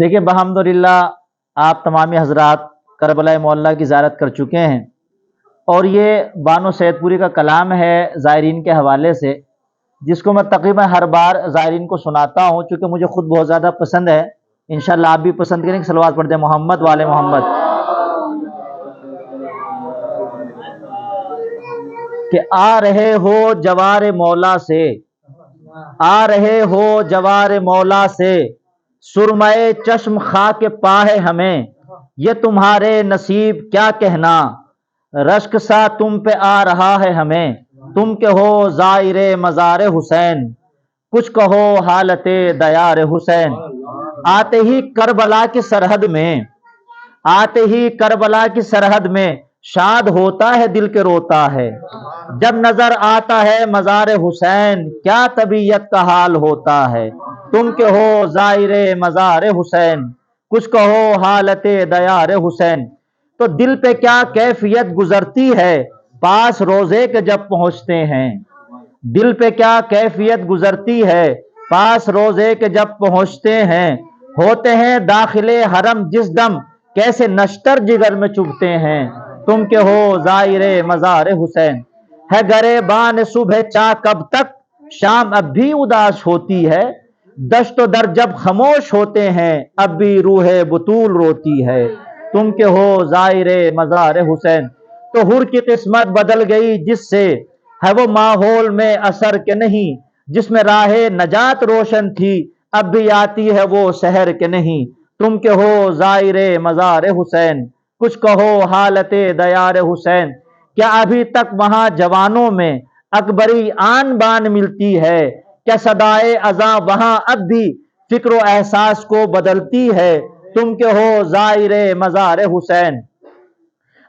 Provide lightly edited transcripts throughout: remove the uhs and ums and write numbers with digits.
دیکھیے بحمدللہ آپ تمامی حضرات کربلا معلیٰ کی زیارت کر چکے ہیں، اور یہ بانو سید پوری کا کلام ہے زائرین کے حوالے سے، جس کو میں تقریباً ہر بار زائرین کو سناتا ہوں، چونکہ مجھے خود بہت زیادہ پسند ہے۔ انشاءاللہ آپ بھی پسند کریں کہ صلوات پڑھ دیں محمد والے محمد۔ کہ آ رہے ہو جوار مولا سے، آ رہے ہو جوار مولا سے، سرمئے چشم خاک پا ہے ہمیں، یہ تمہارے نصیب کیا کہنا، رشک سا تم پہ آ رہا ہے ہمیں، تم کہ ہو زائر مزار حسین، کچھ کہو حالت دیار حسین۔ آتے ہی کربلا کی سرحد میں، آتے ہی کربلا کی سرحد میں، شاد ہوتا ہے دل کے روتا ہے، جب نظر آتا ہے مزار حسین، کیا طبیعت کا حال ہوتا ہے، تم کہ ہو زائر مزار حسین، کچھ کہو حالت دیار حسین۔ تو دل پہ کیا کیفیت گزرتی ہے پاس روزے کے جب پہنچتے ہیں، دل پہ کیا کیفیت گزرتی ہے پاس روزے کے جب پہنچتے ہیں، ہوتے ہیں داخل حرم جس دم، کیسے نشتر جگر میں چبھتے ہیں، تم کہ ہو زائر مزار حسین۔ ہے گریبان صبح چاک کب تک، شام اب بھی اداس ہوتی ہے، دشت و در جب خاموش ہوتے ہیں، اب بھی روح بطول روتی ہے، تم کہ ہو زائر مزار حسین۔ تو حر کی قسمت بدل گئی جس سے، ہے وہ ماحول میں اثر کے نہیں، جس میں راہ نجات روشن تھی، اب بھی آتی ہے وہ سحر کے نہیں، تم کہ ہو زائر مزار حسین، کچھ کہو حالت دیار حسین۔ کیا ابھی تک وہاں جوانوں میں اکبری آن بان ملتی ہے، کیا صدائے اذاں وہاں اب بھی فکر و احساس کو بدلتی ہے، تم کہ ہو زائر مزار حسین۔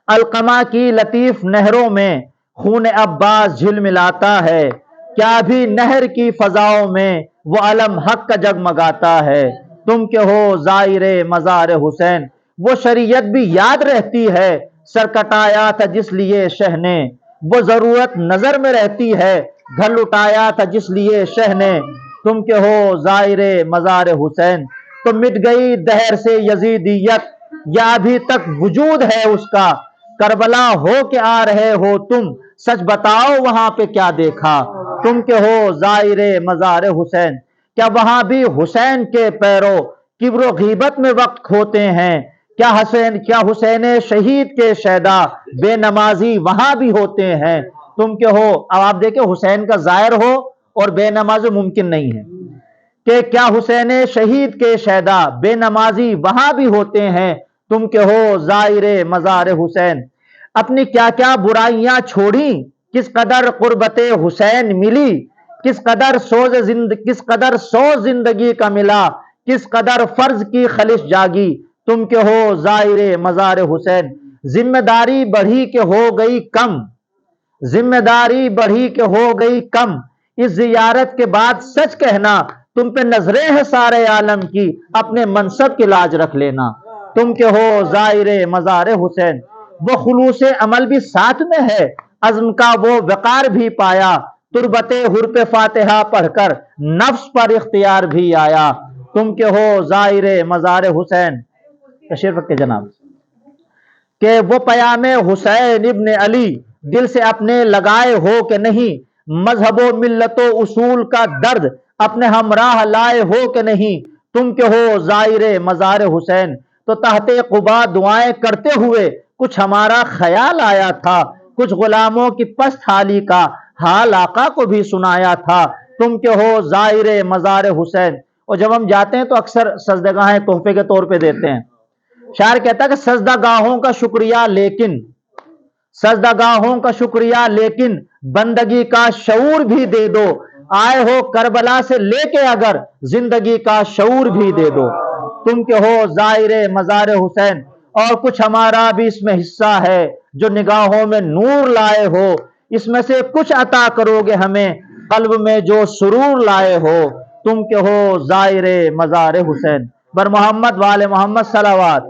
القمہ کی لطیف نہروں میں خون عباس جھلملاتا ہے، کیا بھی نہر کی فضاؤں میں وہ علم حق کا جگمگاتا ہے، تم کہ ہو زائر مزار حسین۔ وہ شریعت بھی یاد رہتی ہے سر کٹایا تھا جس لیے شہ نے، وہ ضرورت نظر میں رہتی ہے گھر لٹایا تھا جس لیے شہ نے، تم کہ ہو زائر مزار حسین۔ تو مٹ گئی دہر سے یزیدیت، یا ابھی تک وجود ہے اس کا، کربلا ہو کے آ رہے ہو تم، سچ بتاؤ وہاں پہ کیا دیکھا، تم کہ ہو زائر مزار حسین۔ کیا وہاں بھی حسین کے پیرو کبر و غیبت میں وقت کھوتے ہیں، کیا حسین شہید کے شیدا بے نمازی وہاں بھی ہوتے ہیں، تم کہ ہو۔ اب آپ دیکھیں حسین کا ظاہر ہو اور بے نماز ممکن نہیں ہے، کہ کیا حسین شہید کے شیدا بے نمازی وہاں بھی ہوتے ہیں، تم کہ ہو زائر مزار حسین۔ اپنی کیا کیا برائیاں چھوڑی، کس قدر قربت حسین ملی، کس قدر سوز زندگی کا ملا، کس قدر فرض کی خلش جاگی، تم کہ ہو زائر مزار حسین۔ ذمہ داری بڑھی کہ ہو گئی کم، ذمہ داری بڑھی کہ ہو گئی کم، اس زیارت کے بعد سچ کہنا، تم پہ نظریں ہیں سارے عالم کی، اپنے منصب کی لاج رکھ لینا، تم کہ ہو زائر مزار حسین۔ وہ خلوص عمل بھی ساتھ میں ہے، عزم کا وہ وقار بھی پایا، تربت حر پہ فاتحہ پڑھ کر نفس پر اختیار بھی آیا، تم کہ ہو زائر مزار حسین۔ تشریف رکھتے جناب۔ کہ وہ پیام حسین ابن علی دل سے اپنے لگائے ہو کہ نہیں، مذہب و ملت و اصول کا درد اپنے ہمراہ لائے ہو کہ نہیں، تم کہ ہو زائر مزار حسین۔ تو تحت قبا دعائیں کرتے ہوئے کچھ ہمارا خیال آیا تھا، کچھ غلاموں کی پست حالی کا حال آقا کو بھی سنایا تھا، تم کہ ہو زائر مزار حسین۔ اور جب ہم جاتے ہیں تو اکثر سجدگاہیں تحفے کے طور پہ دیتے ہیں۔ شاعر کہتا ہے کہ سجدہ گاہوں کا شکریہ لیکن، سجدہ گاہوں کا شکریہ لیکن بندگی کا شعور بھی دے دو، آئے ہو کربلا سے لے کے اگر زندگی کا شعور بھی دے دو، تم کہ ہو زائر مزار حسین۔ اور کچھ ہمارا بھی اس میں حصہ ہے جو نگاہوں میں نور لائے ہو، اس میں سے کچھ عطا کرو گے ہمیں قلب میں جو سرور لائے ہو، تم کہ ہو زائر مزار حسین۔ بر محمد وآل محمد صلوات۔